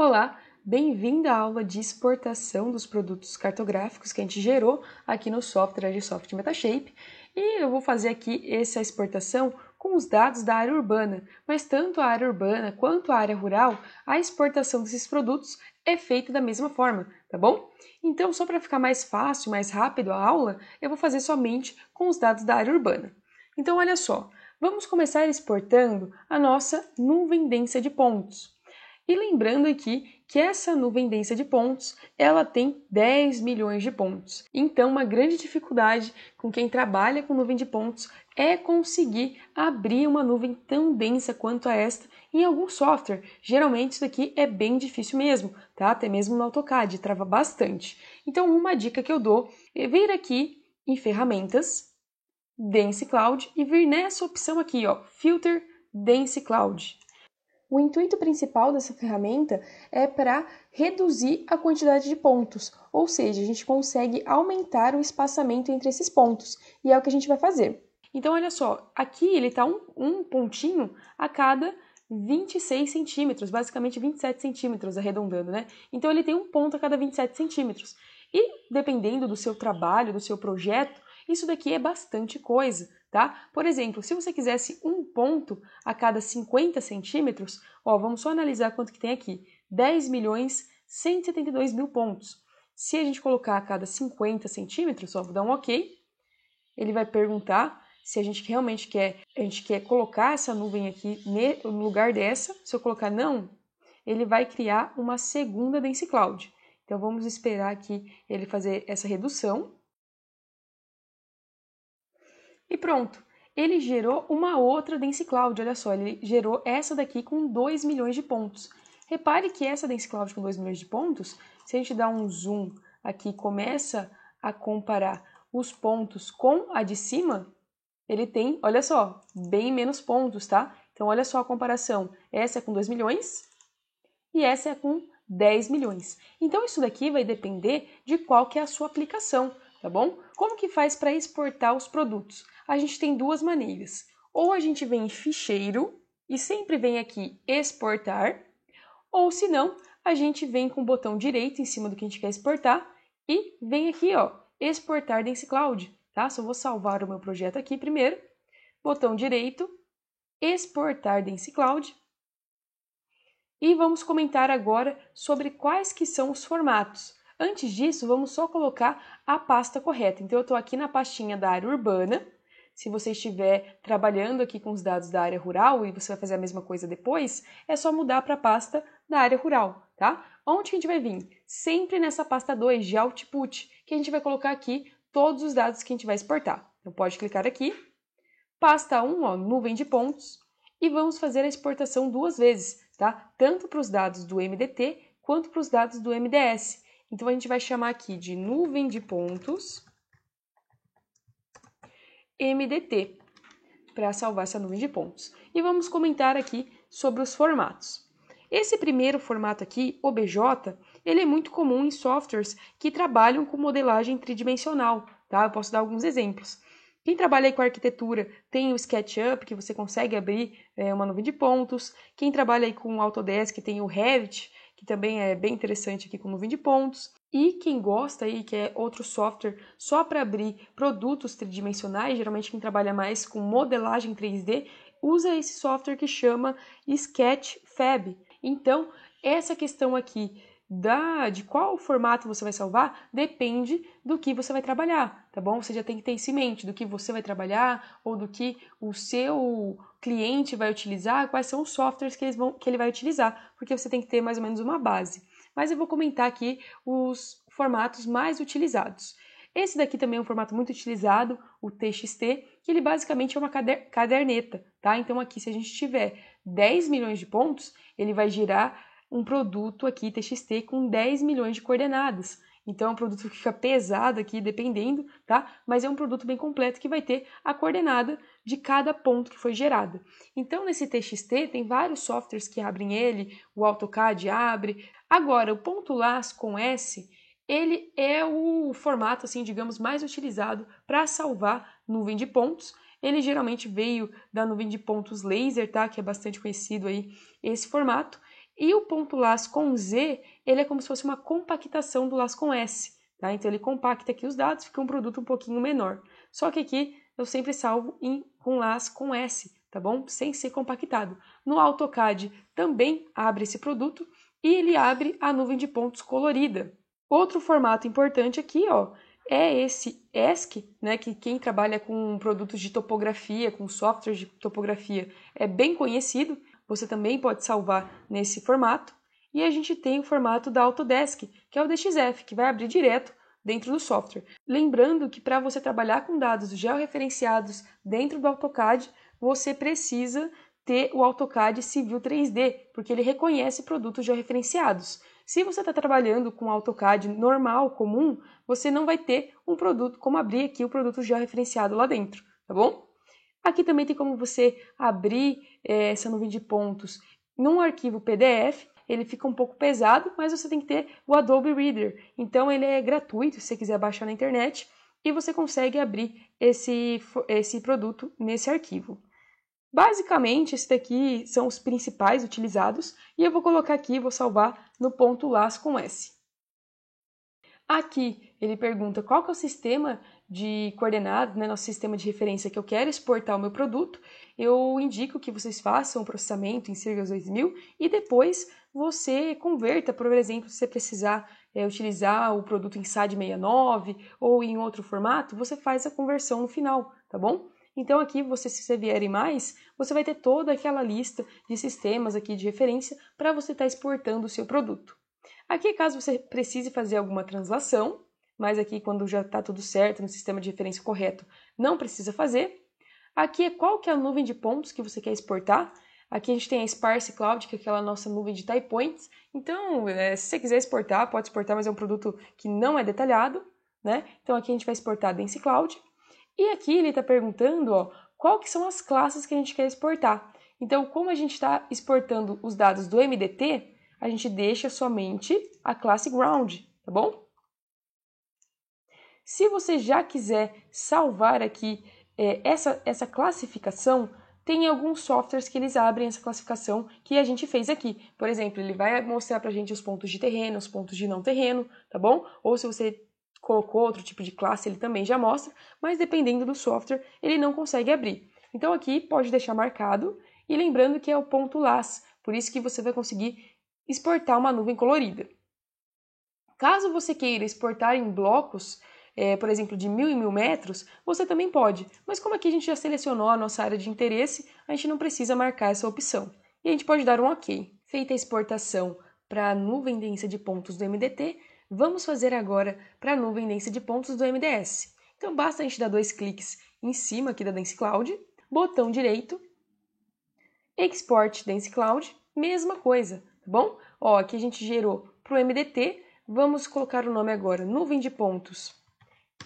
Olá, bem-vindo à aula de exportação dos produtos cartográficos que a gente gerou aqui no software Agisoft Metashape. E eu vou fazer aqui essa exportação com os dados da área urbana, mas tanto a área urbana quanto a área rural, a exportação desses produtos é feita da mesma forma, tá bom? Então, só para ficar mais fácil, mais rápido a aula, eu vou fazer somente com os dados da área urbana. Então, olha só, vamos começar exportando a nossa nuvem densa de pontos. E lembrando aqui que essa nuvem densa de pontos, ela tem 10 milhões de pontos. Então, uma grande dificuldade com quem trabalha com nuvem de pontos é conseguir abrir uma nuvem tão densa quanto a esta em algum software. Geralmente isso daqui é bem difícil mesmo, tá? Até mesmo no AutoCAD, trava bastante. Então, uma dica que eu dou é vir aqui em Ferramentas, Dense Cloud e vir nessa opção aqui, ó, Filter Dense Cloud. O intuito principal dessa ferramenta é para reduzir a quantidade de pontos, ou seja, a gente consegue aumentar o espaçamento entre esses pontos, e é o que a gente vai fazer. Então, olha só, aqui ele está um pontinho a cada 26 centímetros, basicamente 27 centímetros, arredondando, né? Então, ele tem um ponto a cada 27 centímetros. E, dependendo do seu trabalho, do seu projeto, isso daqui é bastante coisa, tá? Por exemplo, se você quisesse um ponto a cada 50 centímetros, ó, vamos só analisar quanto que tem aqui. 10.172.000 pontos. Se a gente colocar a cada 50 centímetros, ó, vou dar um OK, ele vai perguntar se a gente realmente quer colocar essa nuvem aqui no lugar dessa. Se eu colocar não, ele vai criar uma segunda Dense Cloud. Então, vamos esperar aqui ele fazer essa redução. E pronto, ele gerou uma outra Dense Cloud, olha só, ele gerou essa daqui com 2 milhões de pontos. Repare que essa Dense Cloud com 2 milhões de pontos, se a gente dá um zoom aqui e começa a comparar os pontos com a de cima, ele tem, olha só, bem menos pontos, tá? Então, olha só a comparação, essa é com 2 milhões e essa é com 10 milhões. Então, isso daqui vai depender de qual que é a sua aplicação, tá bom? Como que faz para exportar os produtos? A gente tem duas maneiras. Ou a gente vem em ficheiro e sempre vem aqui exportar, ou se não, a gente vem com o botão direito em cima do que a gente quer exportar e vem aqui, ó, exportar Dense Cloud, tá? Só vou salvar o meu projeto aqui primeiro, botão direito, exportar Dense Cloud. E vamos comentar agora sobre quais que são os formatos. Antes disso, vamos só colocar a pasta correta. Então, eu estou aqui na pastinha da área urbana. Se você estiver trabalhando aqui com os dados da área rural e você vai fazer a mesma coisa depois, é só mudar para a pasta da área rural, tá? Onde que a gente vai vir? Sempre nessa pasta 2 de Output, que a gente vai colocar aqui todos os dados que a gente vai exportar. Então, pode clicar aqui. Pasta 1, ó, nuvem de pontos. E vamos fazer a exportação duas vezes, tá? Tanto para os dados do MDT quanto para os dados do MDS. Então, a gente vai chamar aqui de nuvem de pontos MDT, para salvar essa nuvem de pontos. E vamos comentar aqui sobre os formatos. Esse primeiro formato aqui, OBJ, ele é muito comum em softwares que trabalham com modelagem tridimensional, tá? Eu posso dar alguns exemplos. Quem trabalha aí com arquitetura tem o SketchUp, que você consegue abrir uma nuvem de pontos. Quem trabalha aí com Autodesk tem o Revit, que também é bem interessante aqui com nuvem de pontos. E quem gosta aí, que é outro software só para abrir produtos tridimensionais, geralmente quem trabalha mais com modelagem 3D, usa esse software que chama Sketchfab. Então, essa questão aqui de qual formato você vai salvar depende do que você vai trabalhar, tá bom? Você já tem que ter isso em mente, do que você vai trabalhar ou do que o seu cliente vai utilizar, quais são os softwares que ele vai utilizar, porque você tem que ter mais ou menos uma base. Mas eu vou comentar aqui os formatos mais utilizados. Esse daqui também é um formato muito utilizado, o TXT, que ele basicamente é uma caderneta, tá? Então aqui, se a gente tiver 10 milhões de pontos, ele vai gerar um produto aqui, TXT, com 10 milhões de coordenadas. Então é um produto que fica pesado aqui, dependendo, tá? Mas é um produto bem completo que vai ter a coordenada de cada ponto que foi gerado. Então, nesse TXT, tem vários softwares que abrem ele, o AutoCAD abre. Agora, o ponto .las com S, ele é o formato, assim, digamos, mais utilizado para salvar nuvem de pontos. Ele geralmente veio da nuvem de pontos laser, tá? Que é bastante conhecido aí, esse formato. E o ponto LAS com Z, ele é como se fosse uma compactação do LAS com S, tá? Então ele compacta aqui os dados, fica um produto um pouquinho menor. Só que aqui eu sempre salvo com LAS com S, tá bom? Sem ser compactado. No AutoCAD também abre esse produto e ele abre a nuvem de pontos colorida. Outro formato importante aqui, ó, é esse ESC, né, que quem trabalha com produtos de topografia, com software de topografia, é bem conhecido. Você também pode salvar nesse formato. E a gente tem o formato da Autodesk, que é o DXF, que vai abrir direto dentro do software. Lembrando que para você trabalhar com dados georreferenciados dentro do AutoCAD, você precisa ter o AutoCAD Civil 3D, porque ele reconhece produtos georreferenciados. Se você está trabalhando com AutoCAD normal, comum, você não vai ter um produto, como abrir aqui o produto georreferenciado lá dentro, tá bom? Aqui também tem como você abrir essa nuvem de pontos num arquivo PDF. Ele fica um pouco pesado, mas você tem que ter o Adobe Reader. Então ele é gratuito, se você quiser baixar na internet, e você consegue abrir esse produto nesse arquivo. Basicamente, esses daqui são os principais utilizados, e eu vou colocar aqui, vou salvar no ponto LAS com S. Aqui ele pergunta qual que é o sistema de coordenadas, né, nosso sistema de referência que eu quero exportar o meu produto. Eu indico que vocês façam o processamento em Sirgas 2000 e depois você converta, por exemplo, se você precisar utilizar o produto em SAD 69 ou em outro formato, você faz a conversão no final, tá bom? Então aqui, se você vierem mais, você vai ter toda aquela lista de sistemas aqui de referência para você estar exportando o seu produto. Aqui, caso você precise fazer alguma translação, mas aqui quando já está tudo certo no sistema de referência correto, não precisa fazer. Aqui é qual que é a nuvem de pontos que você quer exportar. Aqui a gente tem a Sparse Cloud, que é aquela nossa nuvem de type points. Então, se você quiser exportar, pode exportar, mas é um produto que não é detalhado, né? Então aqui a gente vai exportar a Dense Cloud. E aqui ele está perguntando, ó, qual que são as classes que a gente quer exportar. Então, como a gente está exportando os dados do MDT, a gente deixa somente a classe Ground, tá bom? Se você já quiser salvar aqui essa classificação, tem alguns softwares que eles abrem essa classificação que a gente fez aqui. Por exemplo, ele vai mostrar pra gente os pontos de terreno, os pontos de não terreno, tá bom? Ou se você colocou outro tipo de classe, ele também já mostra, mas dependendo do software, ele não consegue abrir. Então aqui pode deixar marcado, e lembrando que é o ponto LAS, por isso que você vai conseguir exportar uma nuvem colorida. Caso você queira exportar em blocos, por exemplo, de 1000 em 1000 metros, você também pode. Mas como aqui a gente já selecionou a nossa área de interesse, a gente não precisa marcar essa opção. E a gente pode dar um OK. Feita a exportação para a nuvem densa de pontos do MDT, vamos fazer agora para a nuvem densa de pontos do MDS. Então basta a gente dar 2 cliques em cima aqui da Dense Cloud, botão direito, Export Dense Cloud, mesma coisa, tá bom? Ó, aqui a gente gerou para o MDT, vamos colocar o nome agora, nuvem de pontos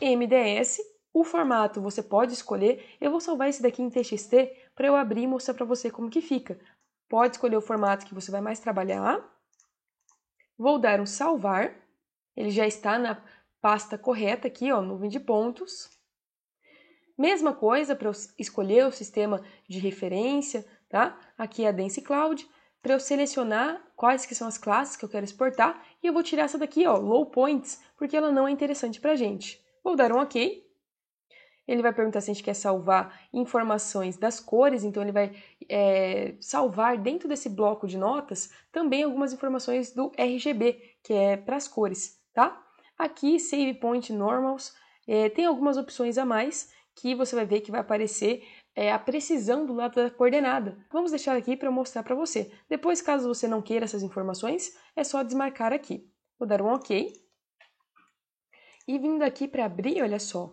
MDS. O formato você pode escolher, eu vou salvar esse daqui em TXT para eu abrir e mostrar para você como que fica. Pode escolher o formato que você vai mais trabalhar. Vou dar um salvar, ele já está na pasta correta aqui, ó, nuvem de pontos. Mesma coisa para eu escolher o sistema de referência, tá? Aqui é a Dense Cloud, para eu selecionar quais que são as classes que eu quero exportar, e eu vou tirar essa daqui, ó, Low Points, porque ela não é interessante para a gente. Vou dar um OK. Ele vai perguntar se a gente quer salvar informações das cores, então ele vai salvar dentro desse bloco de notas também algumas informações do RGB, que é para as cores, tá? Aqui, Save Point Normals, tem algumas opções a mais que você vai ver que vai aparecer a precisão do lado da coordenada. Vamos deixar aqui para eu mostrar para você. Depois, caso você não queira essas informações, é só desmarcar aqui. Vou dar um OK. E vindo aqui para abrir, olha só,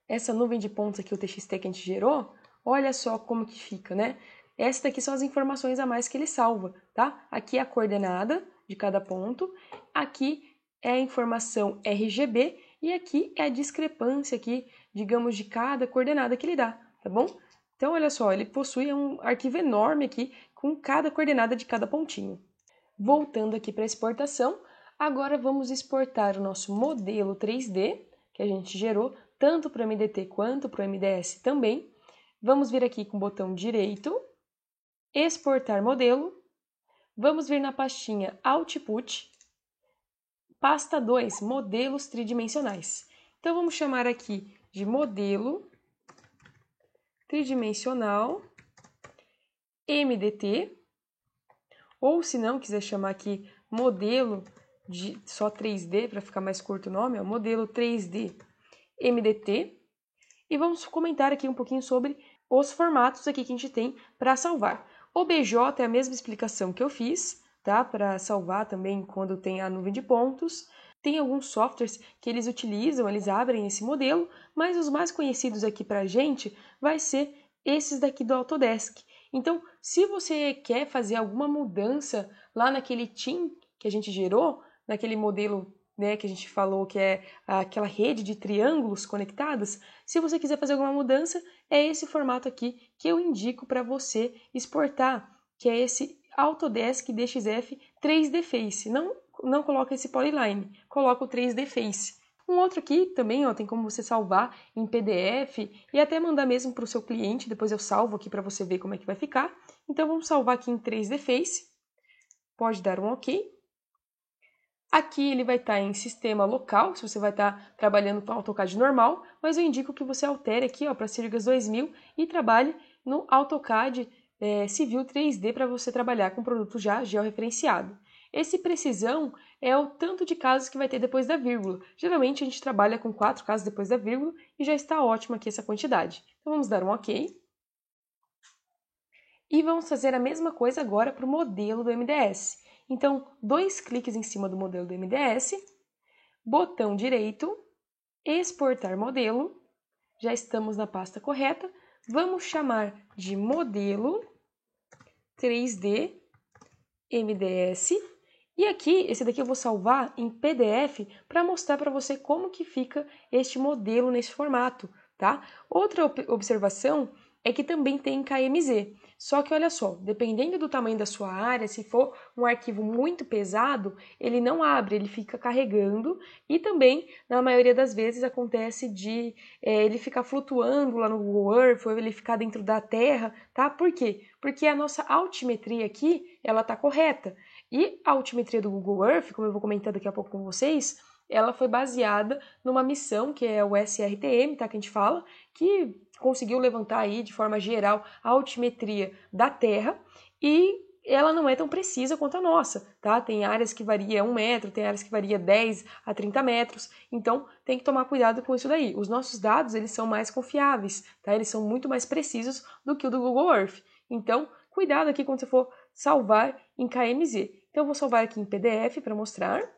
essa nuvem de pontos aqui, o TXT que a gente gerou, olha só como que fica, né? Essas daqui são as informações a mais que ele salva, tá? Aqui é a coordenada de cada ponto, aqui é a informação RGB e aqui é a discrepância aqui, digamos, de cada coordenada que ele dá, tá bom? Então, olha só, ele possui um arquivo enorme aqui com cada coordenada de cada pontinho. Voltando aqui para a exportação, agora vamos exportar o nosso modelo 3D, que a gente gerou, tanto para o MDT quanto para o MDS também. Vamos vir aqui com o botão direito, exportar modelo, vamos vir na pastinha Output, pasta 2, modelos tridimensionais. Então, vamos chamar aqui de modelo tridimensional MDT, ou se não quiser chamar aqui modelo de só 3D, para ficar mais curto o nome, modelo 3D MDT. E vamos comentar aqui um pouquinho sobre os formatos aqui que a gente tem para salvar. OBJ é a mesma explicação que eu fiz, tá? Para salvar também quando tem a nuvem de pontos. Tem alguns softwares que eles utilizam, eles abrem esse modelo, mas os mais conhecidos aqui para a gente vai ser esses daqui do Autodesk. Então, se você quer fazer alguma mudança lá naquele team que a gente gerou, naquele modelo, né, que a gente falou que é aquela rede de triângulos conectados, se você quiser fazer alguma mudança, é esse formato aqui que eu indico para você exportar, que é esse Autodesk DXF 3D Face. Não coloca esse Polyline, coloca o 3D Face. Um outro aqui também, ó, tem como você salvar em PDF e até mandar mesmo para o seu cliente, depois eu salvo aqui para você ver como é que vai ficar. Então vamos salvar aqui em 3D Face, pode dar um OK. Aqui ele vai estar em sistema local, se você vai estar trabalhando com AutoCAD normal, mas eu indico que você altere aqui para Sirgas 2000 e trabalhe no AutoCAD Civil 3D para você trabalhar com produto já georreferenciado. Esse precisão é o tanto de casos que vai ter depois da vírgula. Geralmente a gente trabalha com 4 casos depois da vírgula e já está ótimo aqui essa quantidade. Então vamos dar um OK. E vamos fazer a mesma coisa agora para o modelo do MDS. Então, 2 cliques em cima do modelo do MDS, botão direito, exportar modelo, já estamos na pasta correta, vamos chamar de modelo 3D MDS, e aqui, esse daqui eu vou salvar em PDF para mostrar para você como que fica este modelo nesse formato, tá? Outra observação é que também tem KMZ. Só que olha só, dependendo do tamanho da sua área, se for um arquivo muito pesado, ele não abre, ele fica carregando e também, na maioria das vezes, acontece de ele ficar flutuando lá no Google Earth ou ele ficar dentro da terra, tá? Por quê? Porque a nossa altimetria aqui, ela tá correta. E a altimetria do Google Earth, como eu vou comentar daqui a pouco com vocês, ela foi baseada numa missão que é o SRTM, tá? Que a gente fala, que conseguiu levantar aí de forma geral a altimetria da Terra e ela não é tão precisa quanto a nossa, tá? Tem áreas que varia 1 metro, tem áreas que varia 10 a 30 metros, então tem que tomar cuidado com isso daí. Os nossos dados, eles são mais confiáveis, tá? Eles são muito mais precisos do que o do Google Earth. Então, cuidado aqui quando você for salvar em KMZ. Então, eu vou salvar aqui em PDF para mostrar.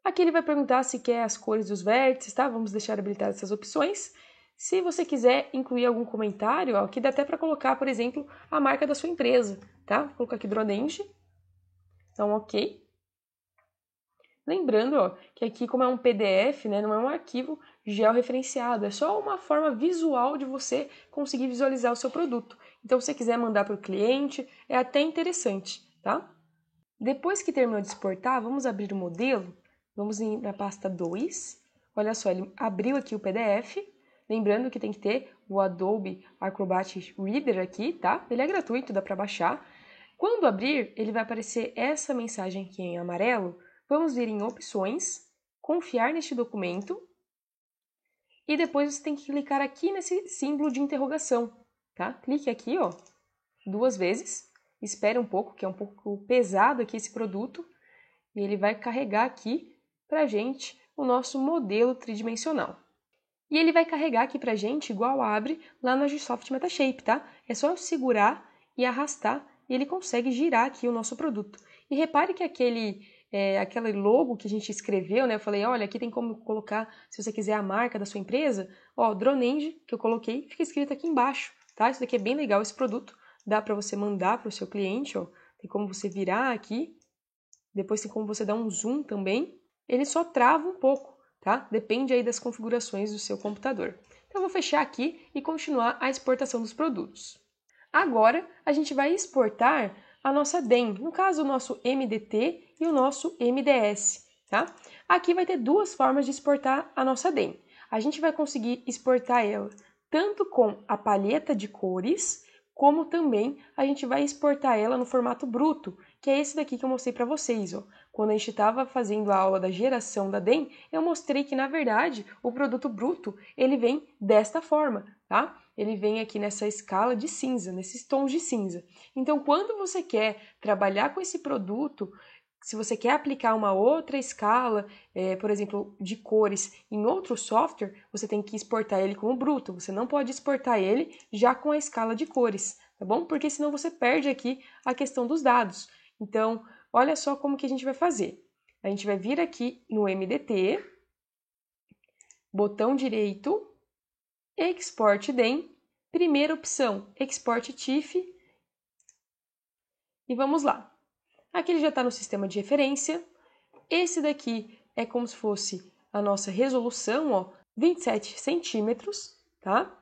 Aqui ele vai perguntar se quer as cores dos vértices, tá? Vamos deixar habilitadas essas opções. Se você quiser incluir algum comentário, ó, aqui dá até para colocar, por exemplo, a marca da sua empresa, tá? Vou colocar aqui Dronenge. Então, OK. Lembrando, ó, que aqui, como é um PDF, né, não é um arquivo georreferenciado, é só uma forma visual de você conseguir visualizar o seu produto. Então, se você quiser mandar para o cliente, é até interessante, tá? Depois que terminou de exportar, vamos abrir o modelo. Vamos na pasta 2. Olha só, ele abriu aqui o PDF. Lembrando que tem que ter o Adobe Acrobat Reader aqui, tá? Ele é gratuito, dá para baixar. Quando abrir, ele vai aparecer essa mensagem aqui em amarelo. Vamos vir em Opções, Confiar neste documento. E depois você tem que clicar aqui nesse símbolo de interrogação, tá? Clique aqui, ó, 2 vezes. Espere um pouco, que é um pouco pesado aqui esse produto. E ele vai carregar aqui pra gente o nosso modelo tridimensional. E ele vai carregar aqui pra gente igual abre lá no Agisoft Metashape, tá? É só segurar e arrastar e ele consegue girar aqui o nosso produto. E repare que aquele logo que a gente escreveu, né? Eu falei, olha, aqui tem como colocar, se você quiser, a marca da sua empresa. Ó, Dronenge, que eu coloquei, fica escrito aqui embaixo, tá? Isso daqui é bem legal, esse produto. Dá para você mandar para o seu cliente, ó. Tem como você virar aqui. Depois tem como você dar um zoom também. Ele só trava um pouco, tá? Depende aí das configurações do seu computador. Então, eu vou fechar aqui e continuar a exportação dos produtos. Agora, a gente vai exportar a nossa DEM, no caso, o nosso MDT e o nosso MDS, tá? Aqui vai ter 2 formas de exportar a nossa DEM. A gente vai conseguir exportar ela tanto com a palheta de cores, como também a gente vai exportar ela no formato bruto, que é esse daqui que eu mostrei para vocês, ó. Quando a gente estava fazendo a aula da geração da DEM, eu mostrei que, na verdade, o produto bruto, ele vem desta forma, tá? Ele vem aqui nessa escala de cinza, nesses tons de cinza. Então, quando você quer trabalhar com esse produto, se você quer aplicar uma outra escala, por exemplo, de cores em outro software, você tem que exportar ele como bruto. Você não pode exportar ele já com a escala de cores, tá bom? Porque senão você perde aqui a questão dos dados. Então, olha só como que a gente vai fazer. A gente vai vir aqui no MDT, botão direito, Export DEM, primeira opção, Export TIFF, e vamos lá. Aqui ele já está no sistema de referência. Esse daqui é como se fosse a nossa resolução, ó, 27 centímetros, tá?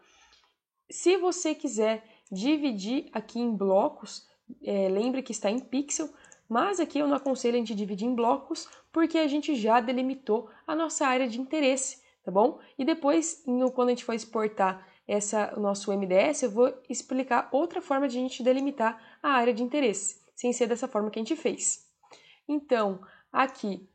Se você quiser dividir aqui em blocos, lembre que está em pixel, mas aqui eu não aconselho a gente dividir em blocos, porque a gente já delimitou a nossa área de interesse, tá bom? E depois, quando a gente for exportar o nosso MDS, eu vou explicar outra forma de a gente delimitar a área de interesse, sem ser dessa forma que a gente fez. Então, aqui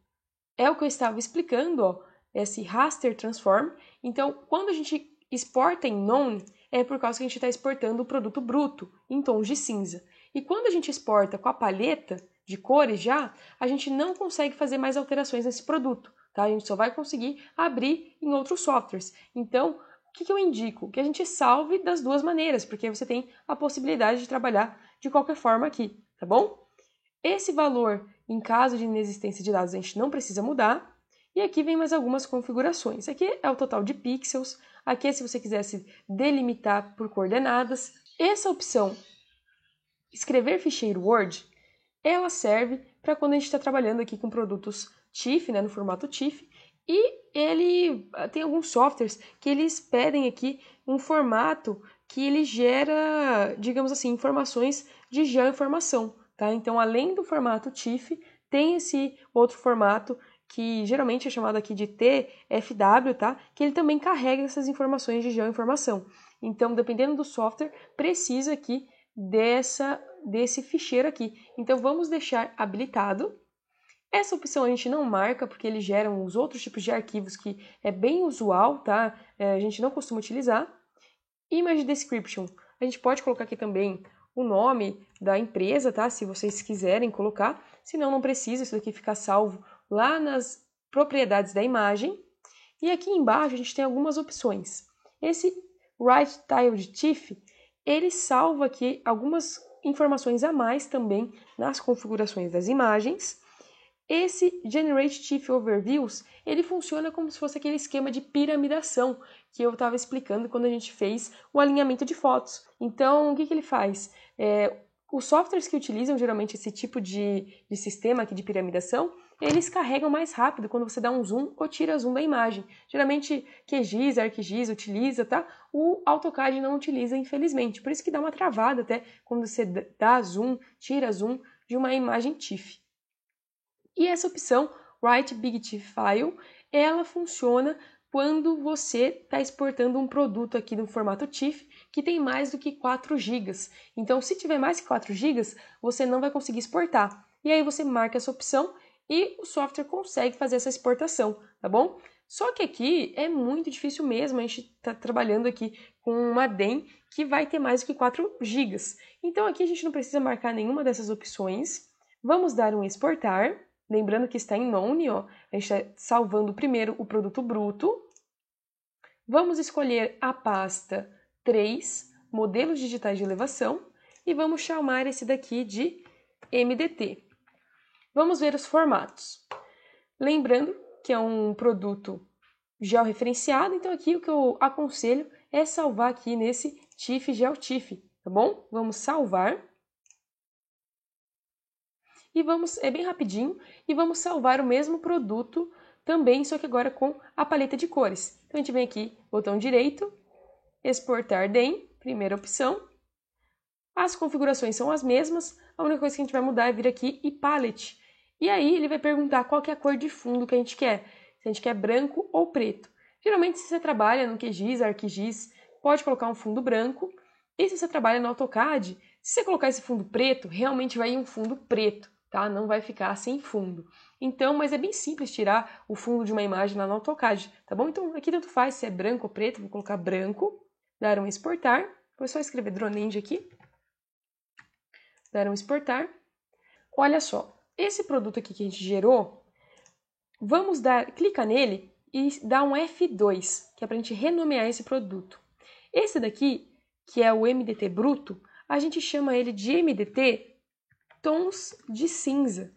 é o que eu estava explicando, ó, esse raster transform. Então, quando a gente exporta em known, é por causa que a gente está exportando o produto bruto em tons de cinza. E quando a gente exporta com a palheta de cores já, a gente não consegue fazer mais alterações nesse produto, tá? A gente só vai conseguir abrir em outros softwares. Então, o que eu indico? Que a gente salve das duas maneiras, porque você tem a possibilidade de trabalhar de qualquer forma aqui, tá bom? Esse valor, em caso de inexistência de dados, a gente não precisa mudar. E aqui vem mais algumas configurações. Aqui é o total de pixels. Aqui é se você quisesse delimitar por coordenadas. Essa opção, escrever ficheiro Word, ela serve para quando a gente está trabalhando aqui com produtos TIFF, né, no formato TIFF. E ele tem alguns softwares que eles pedem aqui um formato que ele gera, digamos assim, informações de geoinformação. Tá? Então, além do formato TIFF, tem esse outro formato que geralmente é chamado aqui de TFW, tá? Que ele também carrega essas informações de geoinformação. Então, dependendo do software, precisa aqui desse ficheiro aqui. Então, vamos deixar habilitado. Essa opção a gente não marca porque eles geram os outros tipos de arquivos que é bem usual, tá? A gente não costuma utilizar. Image Description, a gente pode colocar aqui também o nome da empresa, tá? Se vocês quiserem colocar, senão não precisa, isso daqui fica salvo lá nas propriedades da imagem. E aqui embaixo a gente tem algumas opções. Esse Write Tiled TIFF, ele salva aqui algumas informações a mais também nas configurações das imagens. Esse Generate TIFF Overviews, ele funciona como se fosse aquele esquema de piramidação que eu estava explicando quando a gente fez o alinhamento de fotos. Então, o que ele faz? Os softwares que utilizam geralmente esse tipo de sistema aqui de piramidação, eles carregam mais rápido quando você dá um zoom ou tira zoom da imagem. Geralmente QGIS, ArcGIS utiliza, tá? O AutoCAD não utiliza, infelizmente. Por isso que dá uma travada até quando você dá zoom, tira zoom de uma imagem TIFF. E essa opção, Write Big TIFF File, ela funciona quando você está exportando um produto aqui no formato TIFF que tem mais do que 4 GB. Então, se tiver mais que 4 GB, você não vai conseguir exportar. E aí você marca essa opção e o software consegue fazer essa exportação, tá bom? Só que aqui é muito difícil mesmo, a gente está trabalhando aqui com uma DEM que vai ter mais do que 4 GB. Então, aqui a gente não precisa marcar nenhuma dessas opções. Vamos dar um exportar. Lembrando que está em known, ó, a gente está salvando primeiro o produto bruto. Vamos escolher a pasta 3, modelos digitais de elevação, e vamos chamar esse daqui de MDT. Vamos ver os formatos. Lembrando que é um produto georreferenciado, então aqui o que eu aconselho é salvar aqui nesse TIFF GeoTIFF, tá bom? Vamos salvar. E é bem rapidinho, e vamos salvar o mesmo produto também, só que agora com a paleta de cores. Então a gente vem aqui, botão direito, exportar DEM, primeira opção. As configurações são as mesmas, a única coisa que a gente vai mudar é vir aqui e palette. E aí ele vai perguntar qual que é a cor de fundo que a gente quer, se a gente quer branco ou preto. Geralmente se você trabalha no QGIS, ArcGIS, pode colocar um fundo branco. E se você trabalha no AutoCAD, se você colocar esse fundo preto, realmente vai ir um fundo preto, tá? Não vai ficar sem fundo. Então, mas é bem simples tirar o fundo de uma imagem lá no AutoCAD, tá bom? Então, aqui tanto faz se é branco ou preto, vou colocar branco, dar um exportar, vou só escrever Dronenge aqui, dar um exportar. Olha só, esse produto aqui que a gente gerou, vamos clica nele e dar um F2, que é para a gente renomear esse produto. Esse daqui, que é o MDT bruto, a gente chama ele de MDT tons de cinza,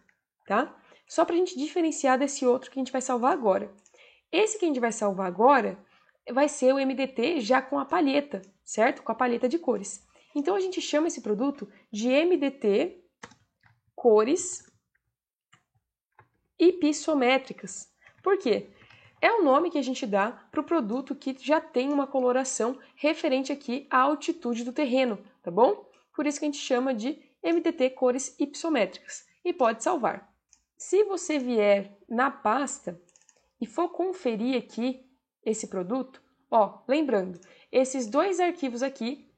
tá? Só para a gente diferenciar desse outro que a gente vai salvar agora. Esse que a gente vai salvar agora vai ser o MDT já com a palheta, certo? Com a palheta de cores. Então a gente chama esse produto de MDT cores hipissométricas. Por quê? É o nome que a gente dá para o produto que já tem uma coloração referente aqui à altitude do terreno, tá bom? Por isso que a gente chama de MDT cores hipissométricas e pode salvar. Se você vier na pasta e for conferir aqui esse produto, ó, lembrando, esses dois arquivos aqui,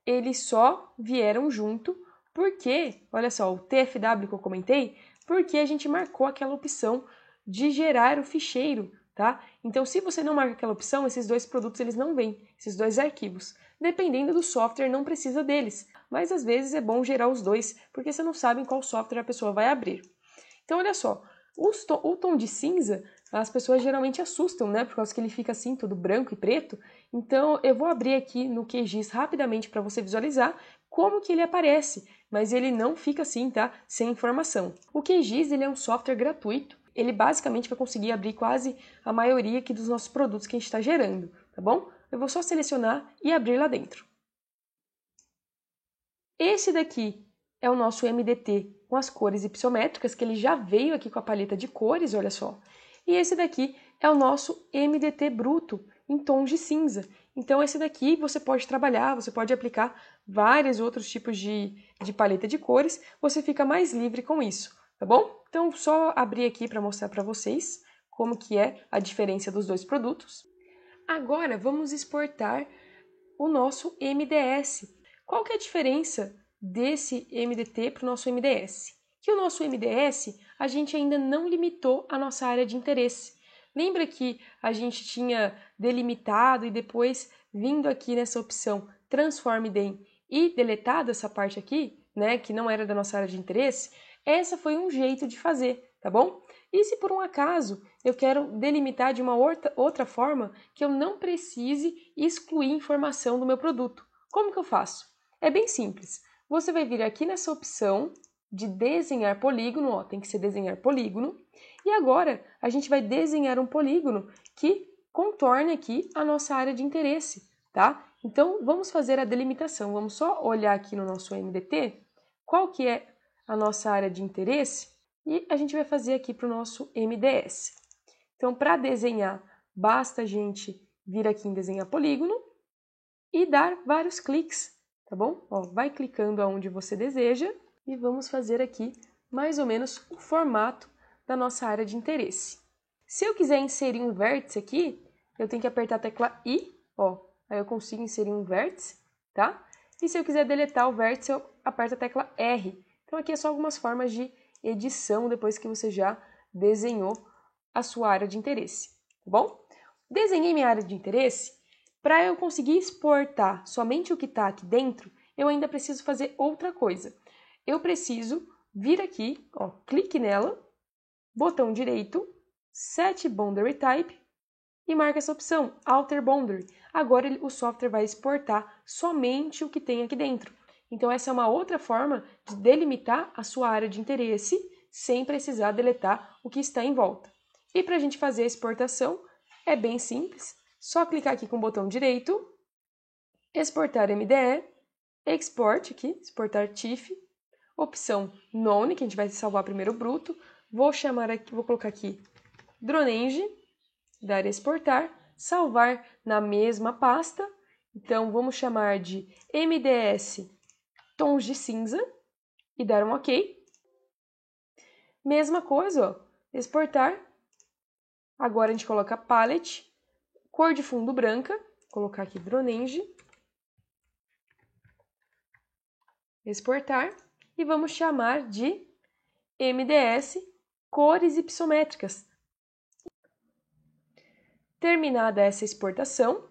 eles só vieram junto porque, olha só, o TFW que eu comentei, porque a gente marcou aquela opção de gerar o ficheiro, tá? Então, se você não marca aquela opção, esses dois produtos eles não vêm, esses dois arquivos. Dependendo do software, não precisa deles, mas às vezes é bom gerar os dois, porque você não sabe em qual software a pessoa vai abrir. Então, olha só, o tom de cinza, as pessoas geralmente assustam, né? Por causa que ele fica assim, todo branco e preto. Então, eu vou abrir aqui no QGIS rapidamente para você visualizar como que ele aparece, mas ele não fica assim, tá? Sem informação. O QGIS, ele é um software gratuito. Ele basicamente vai conseguir abrir quase a maioria aqui dos nossos produtos que a gente está gerando, tá bom? Eu vou só selecionar e abrir lá dentro. Esse daqui é o nosso MDT com as cores hipissométricas, que ele já veio aqui com a paleta de cores, olha só. E esse daqui é o nosso MDT bruto, em tons de cinza. Então esse daqui você pode trabalhar, você pode aplicar vários outros tipos de paleta de cores, você fica mais livre com isso, tá bom? Então só abrir aqui para mostrar para vocês como que é a diferença dos dois produtos. Agora vamos exportar o nosso MDS. Qual que é a diferença desse MDT para o nosso MDS? Que o nosso MDS, a gente ainda não limitou a nossa área de interesse. Lembra que a gente tinha delimitado e depois vindo aqui nessa opção Transform DEM e deletado essa parte aqui, né, que não era da nossa área de interesse? Essa foi um jeito de fazer, tá bom? E se por um acaso eu quero delimitar de uma outra forma que eu não precise excluir informação do meu produto? Como que eu faço? É bem simples. Você vai vir aqui nessa opção de desenhar polígono, ó, tem que ser desenhar polígono, e agora a gente vai desenhar um polígono que contorne aqui a nossa área de interesse, tá? Então vamos fazer a delimitação, vamos só olhar aqui no nosso MDT qual que é a nossa área de interesse e a gente vai fazer aqui para o nosso MDS. Então, para desenhar, basta a gente vir aqui em desenhar polígono e dar vários cliques, tá bom? Ó, vai clicando aonde você deseja e vamos fazer aqui mais ou menos o formato da nossa área de interesse. Se eu quiser inserir um vértice aqui, eu tenho que apertar a tecla I, ó, aí eu consigo inserir um vértice, tá? E se eu quiser deletar o vértice, eu aperto a tecla R. Então aqui é só algumas formas de edição depois que você já desenhou a sua área de interesse, tá bom? Desenhei minha área de interesse. Para eu conseguir exportar somente o que está aqui dentro, eu ainda preciso fazer outra coisa. Eu preciso vir aqui, ó, clique nela, botão direito, Set Boundary Type e marca essa opção, Alter Boundary. Agora o software vai exportar somente o que tem aqui dentro. Então essa é uma outra forma de delimitar a sua área de interesse sem precisar deletar o que está em volta. E para a gente fazer a exportação é bem simples, só clicar aqui com o botão direito, exportar MDE, export aqui, exportar TIFF, opção None, que a gente vai salvar primeiro o bruto, vou chamar aqui, vou colocar aqui Dronenge, dar exportar, salvar na mesma pasta, então vamos chamar de MDS tons de cinza e dar um OK. Mesma coisa, ó, exportar, agora a gente coloca palette, cor de fundo branca, vou colocar aqui Dronenge, exportar e vamos chamar de MDS cores ipsométricas. Terminada essa exportação,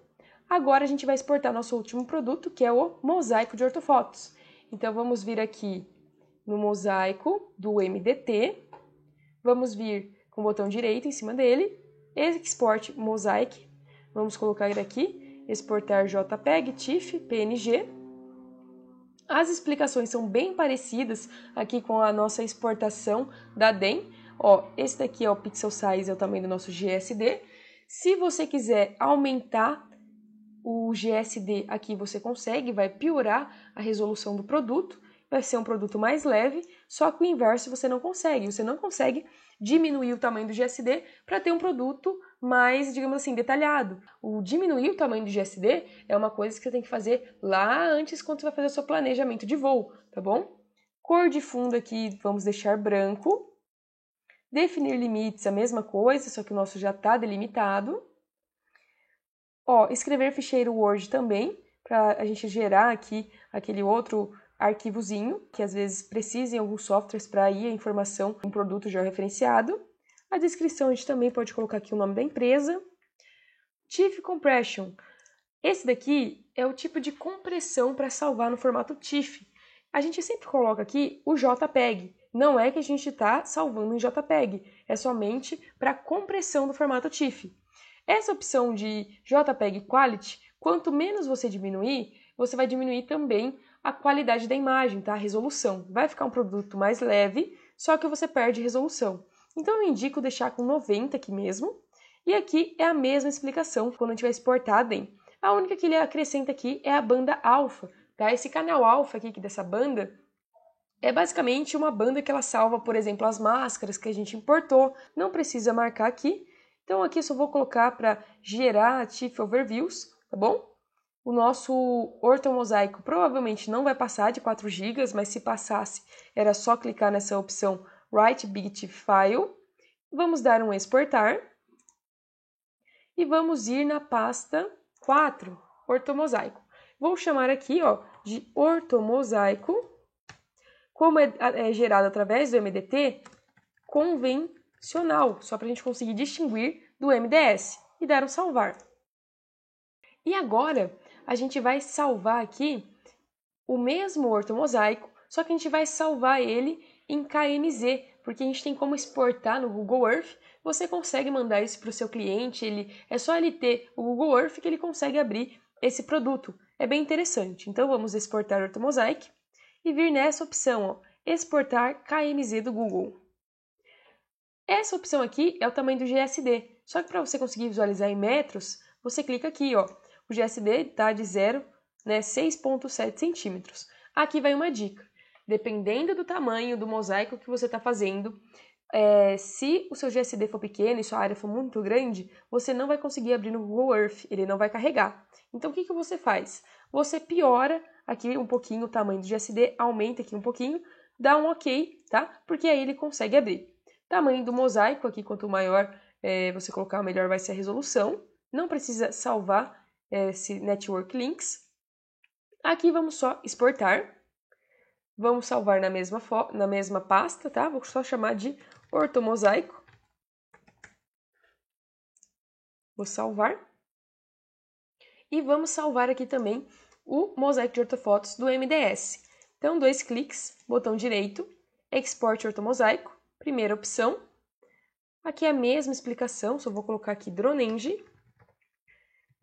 agora a gente vai exportar nosso último produto, que é o mosaico de ortofotos. Então, vamos vir aqui no mosaico do MDT, vamos vir com o botão direito em cima dele, Export Mosaic, vamos colocar aqui, exportar JPEG, TIFF, PNG. As explicações são bem parecidas aqui com a nossa exportação da DEM. Ó, esse daqui é o pixel size, é o tamanho do nosso GSD. Se você quiser aumentar o GSD aqui, você consegue, vai piorar a resolução do produto, vai ser um produto mais leve, só que o inverso você não consegue diminuir o tamanho do GSD para ter um produto mais, digamos assim, detalhado. O diminuir o tamanho do GSD é uma coisa que você tem que fazer lá antes, quando você vai fazer o seu planejamento de voo, tá bom? Cor de fundo aqui, vamos deixar branco. Definir limites, a mesma coisa, só que o nosso já está delimitado. Ó, escrever ficheiro Word também, para a gente gerar aqui aquele outro arquivozinho, que às vezes precisa em alguns softwares para ir a informação de um produto já referenciado. A descrição a gente também pode colocar aqui o nome da empresa. TIFF Compression. Esse daqui é o tipo de compressão para salvar no formato TIFF. A gente sempre coloca aqui o JPEG. Não é que a gente está salvando em JPEG, é somente para compressão do formato TIFF. Essa opção de JPEG Quality, quanto menos você diminuir, você vai diminuir também a qualidade da imagem, tá? A resolução. Vai ficar um produto mais leve, só que você perde resolução. Então eu indico deixar com 90 aqui mesmo. E aqui é a mesma explicação quando a gente vai exportar a DEM. A única que ele acrescenta aqui é a banda alfa, tá? Esse canal alfa aqui dessa banda é basicamente uma banda que ela salva, por exemplo, as máscaras que a gente importou. Não precisa marcar aqui. Então aqui eu só vou colocar para gerar TIFF Overviews, tá bom? O nosso ortomosaico provavelmente não vai passar de 4 GB, mas se passasse era só clicar nessa opção Write Big TIFF File. Vamos dar um exportar e vamos ir na pasta 4, ortomosaico. Vou chamar aqui ó, de ortomosaico, como é gerado através do MDT, convencional, só para a gente conseguir distinguir do MDS e dar um salvar. E agora a gente vai salvar aqui o mesmo ortomosaico, só que a gente vai salvar ele em KMZ, porque a gente tem como exportar no Google Earth. Você consegue mandar isso para o seu cliente, é só ele ter o Google Earth que ele consegue abrir esse produto. É bem interessante. Então vamos exportar ortomosaic e vir nessa opção, ó, exportar KMZ do Google. Essa opção aqui é o tamanho do GSD, só que para você conseguir visualizar em metros, você clica aqui, ó. O GSD está de 0, né, 6,7 centímetros. Aqui vai uma dica. Dependendo do tamanho do mosaico que você está fazendo, se o seu GSD for pequeno e sua área for muito grande, você não vai conseguir abrir no Google Earth, ele não vai carregar. Então, o que você faz? Você piora aqui um pouquinho o tamanho do GSD, aumenta aqui um pouquinho, dá um OK, tá? Porque aí ele consegue abrir. Tamanho do mosaico, aqui quanto maior você colocar, melhor vai ser a resolução. Não precisa salvar esse Network Links. Aqui vamos só exportar. Vamos salvar na mesma pasta, tá? Vou só chamar de ortomosaico. Vou salvar. E vamos salvar aqui também o mosaico de ortofotos do MDS. Então, 2 cliques, botão direito, Export Ortomosaico, primeira opção. Aqui é a mesma explicação, só vou colocar aqui Dronenge.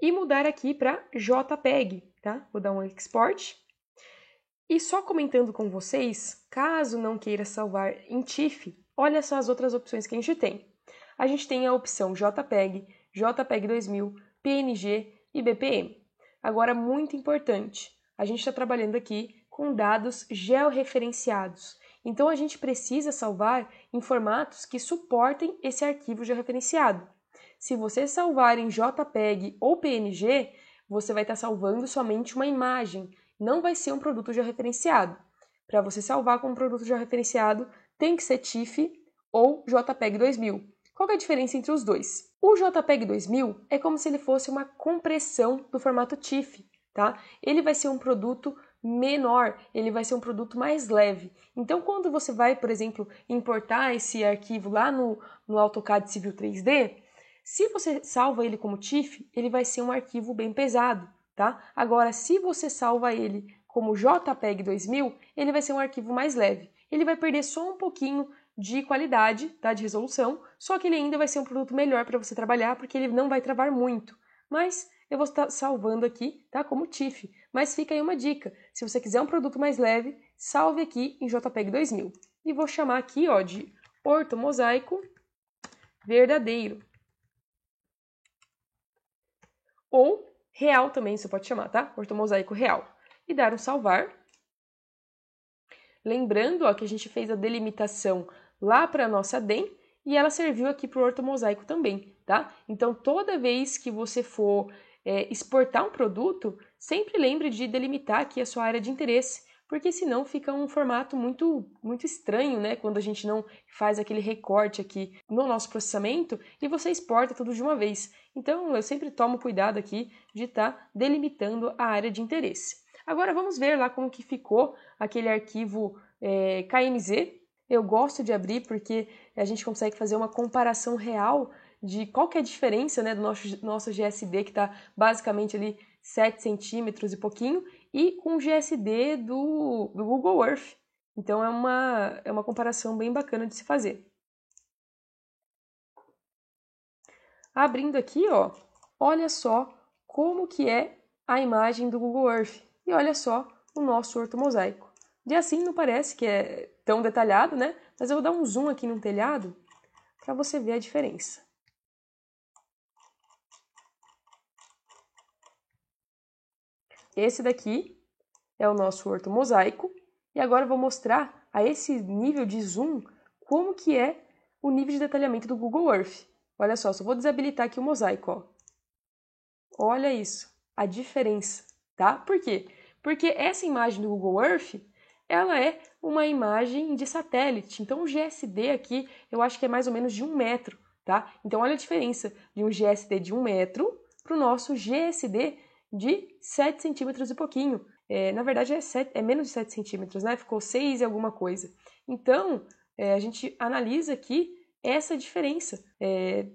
E mudar aqui para JPEG, tá? Vou dar um Export. E só comentando com vocês, caso não queira salvar em TIFF, olha só as outras opções que a gente tem. A gente tem a opção JPEG, JPEG 2000, PNG e BPM. Agora, muito importante, a gente está trabalhando aqui com dados georreferenciados. Então, a gente precisa salvar em formatos que suportem esse arquivo georreferenciado. Se você salvar em JPEG ou PNG, você vai estar salvando somente uma imagem, não vai ser um produto georreferenciado. Para você salvar como produto georreferenciado, tem que ser TIFF ou JPEG 2000. Qual é a diferença entre os dois? O JPEG 2000 é como se ele fosse uma compressão do formato TIFF, tá? Ele vai ser um produto menor, ele vai ser um produto mais leve. Então, quando você vai, por exemplo, importar esse arquivo lá no AutoCAD Civil 3D, se você salva ele como TIFF, ele vai ser um arquivo bem pesado, tá? Agora, se você salva ele como JPEG 2000, ele vai ser um arquivo mais leve. Ele vai perder só um pouquinho de qualidade, tá? De resolução, só que ele ainda vai ser um produto melhor para você trabalhar, porque ele não vai travar muito. Mas eu vou estar salvando aqui, tá? Como TIFF. Mas fica aí uma dica. Se você quiser um produto mais leve, salve aqui em JPEG 2000. E vou chamar aqui, ó, de ortomosaico verdadeiro. Ou real também você pode chamar, tá? Ortomosaico real. E dar um salvar. Lembrando, ó, que a gente fez a delimitação lá para a nossa DEM e ela serviu aqui para o ortomosaico também, tá? Então, toda vez que você for exportar um produto, sempre lembre de delimitar aqui a sua área de interesse, porque senão fica um formato muito estranho, né? Quando a gente não faz aquele recorte aqui no nosso processamento e você exporta tudo de uma vez. Então, eu sempre tomo cuidado aqui de estar delimitando a área de interesse. Agora vamos ver lá como que ficou aquele arquivo KMZ. Eu gosto de abrir porque a gente consegue fazer uma comparação real de qual que é a diferença, né, do nosso GSD, que está basicamente ali 7 centímetros e pouquinho, e com o GSD do Google Earth. Então é uma comparação bem bacana de se fazer. Abrindo aqui, ó, olha só como que é a imagem do Google Earth. E olha só o nosso ortomosaico. De assim não parece que é tão detalhado, né? Mas eu vou dar um zoom aqui no telhado para você ver a diferença. Esse daqui é o nosso ortomosaico. E agora eu vou mostrar a esse nível de zoom como que é o nível de detalhamento do Google Earth. Olha só vou desabilitar aqui o mosaico, ó. Olha isso, a diferença, tá? Por quê? Porque essa imagem do Google Earth, ela é uma imagem de satélite. Então, o GSD aqui, eu acho que é mais ou menos de 1 metro, tá? Então, olha a diferença de um GSD de 1 metro para o nosso GSD de 7 centímetros e pouquinho. Na verdade, é menos de 7 centímetros, né? Ficou 6 e alguma coisa. Então, a gente analisa aqui essa diferença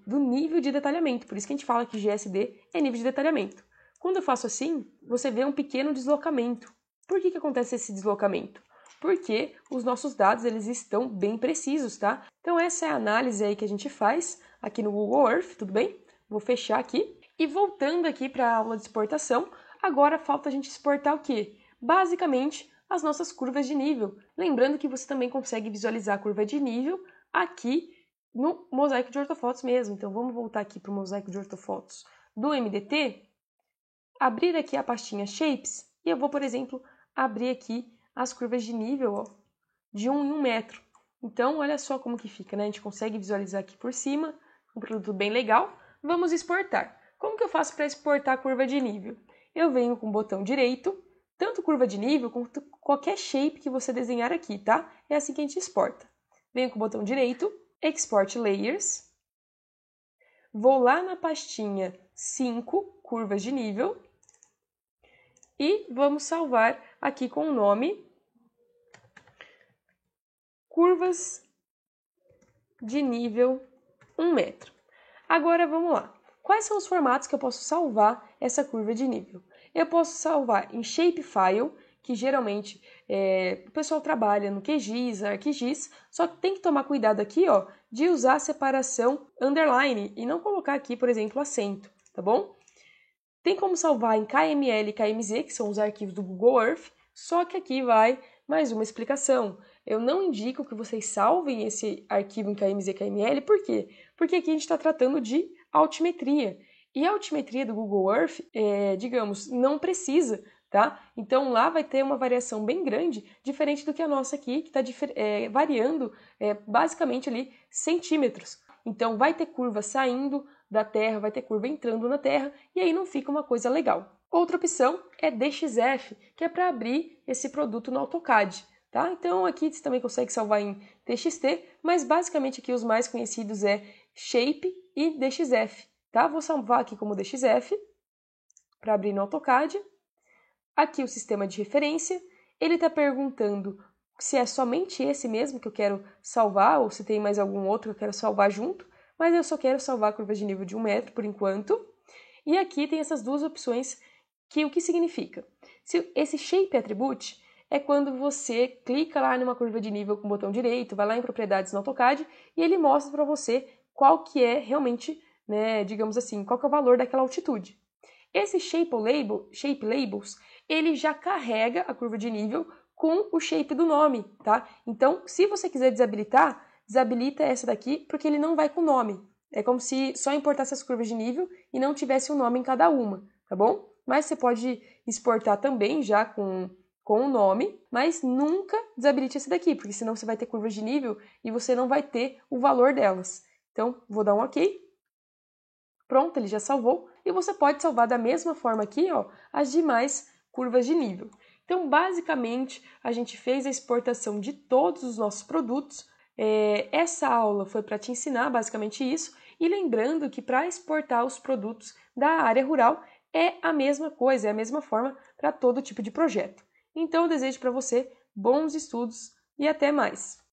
do nível de detalhamento. Por isso que a gente fala que GSD é nível de detalhamento. Quando eu faço assim, você vê um pequeno deslocamento. Por que acontece esse deslocamento? Porque os nossos dados eles estão bem precisos, tá? Então essa é a análise aí que a gente faz aqui no Google Earth, tudo bem? Vou fechar aqui. E voltando aqui para a aula de exportação, agora falta a gente exportar o quê? Basicamente, as nossas curvas de nível. Lembrando que você também consegue visualizar a curva de nível aqui no mosaico de ortofotos mesmo. Então vamos voltar aqui para o mosaico de ortofotos do MDT, abrir aqui a pastinha Shapes e eu vou, por exemplo, abrir aqui as curvas de nível, ó, de 1 em 1 metro. Então, olha só como que fica, né? A gente consegue visualizar aqui por cima, um produto bem legal. Vamos exportar. Como que eu faço para exportar a curva de nível? Eu venho com o botão direito, tanto curva de nível quanto qualquer shape que você desenhar aqui, tá? É assim que a gente exporta. Venho com o botão direito, Export Layers, vou lá na pastinha 5, curvas de nível, e vamos salvar aqui com o nome curvas de nível 1 metro. Agora vamos lá. Quais são os formatos que eu posso salvar essa curva de nível? Eu posso salvar em Shapefile, que geralmente o pessoal trabalha no QGIS, ArcGIS, só que tem que tomar cuidado aqui, ó, de usar a separação underline e não colocar aqui, por exemplo, acento, tá bom? Tem como salvar em KML e KMZ, que são os arquivos do Google Earth, só que aqui vai mais uma explicação. Eu não indico que vocês salvem esse arquivo em KMZ e KML, por quê? Porque aqui a gente está tratando de altimetria. E a altimetria do Google Earth, digamos, não precisa, tá? Então lá vai ter uma variação bem grande, diferente do que a nossa aqui, que está variando basicamente ali centímetros. Então vai ter curva saindo da Terra, vai ter curva entrando na Terra, e aí não fica uma coisa legal. Outra opção é DXF, que é para abrir esse produto no AutoCAD. Tá? Então aqui você também consegue salvar em TXT, mas basicamente aqui os mais conhecidos é Shape e DXF. Tá? Vou salvar aqui como DXF, para abrir no AutoCAD. aqui o sistema de referência, ele está perguntando se é somente esse mesmo que eu quero salvar ou se tem mais algum outro que eu quero salvar junto, mas eu só quero salvar curvas de nível de 1 metro por enquanto. E aqui tem essas duas opções que o que significa? Se esse Shape Attribute é quando você clica lá numa curva de nível com o botão direito, vai lá em propriedades no AutoCAD e ele mostra para você qual que é realmente, né, digamos assim, qual que é o valor daquela altitude. Esse Shape Labels, ele já carrega a curva de nível com o shape do nome, tá? Então, se você quiser desabilitar, desabilita essa daqui, porque ele não vai com o nome. É como se só importasse as curvas de nível e não tivesse um nome em cada uma, tá bom? Mas você pode exportar também já com o nome, mas nunca desabilite esse daqui, porque senão você vai ter curvas de nível e você não vai ter o valor delas. Então, vou dar um OK. Pronto, ele já salvou. E você pode salvar da mesma forma aqui, ó, as demais curvas de nível. Então, basicamente, a gente fez a exportação de todos os nossos produtos. Essa aula foi para te ensinar basicamente isso. E lembrando que para exportar os produtos da área rural é a mesma coisa, é a mesma forma para todo tipo de projeto. Então, eu desejo para você bons estudos e até mais!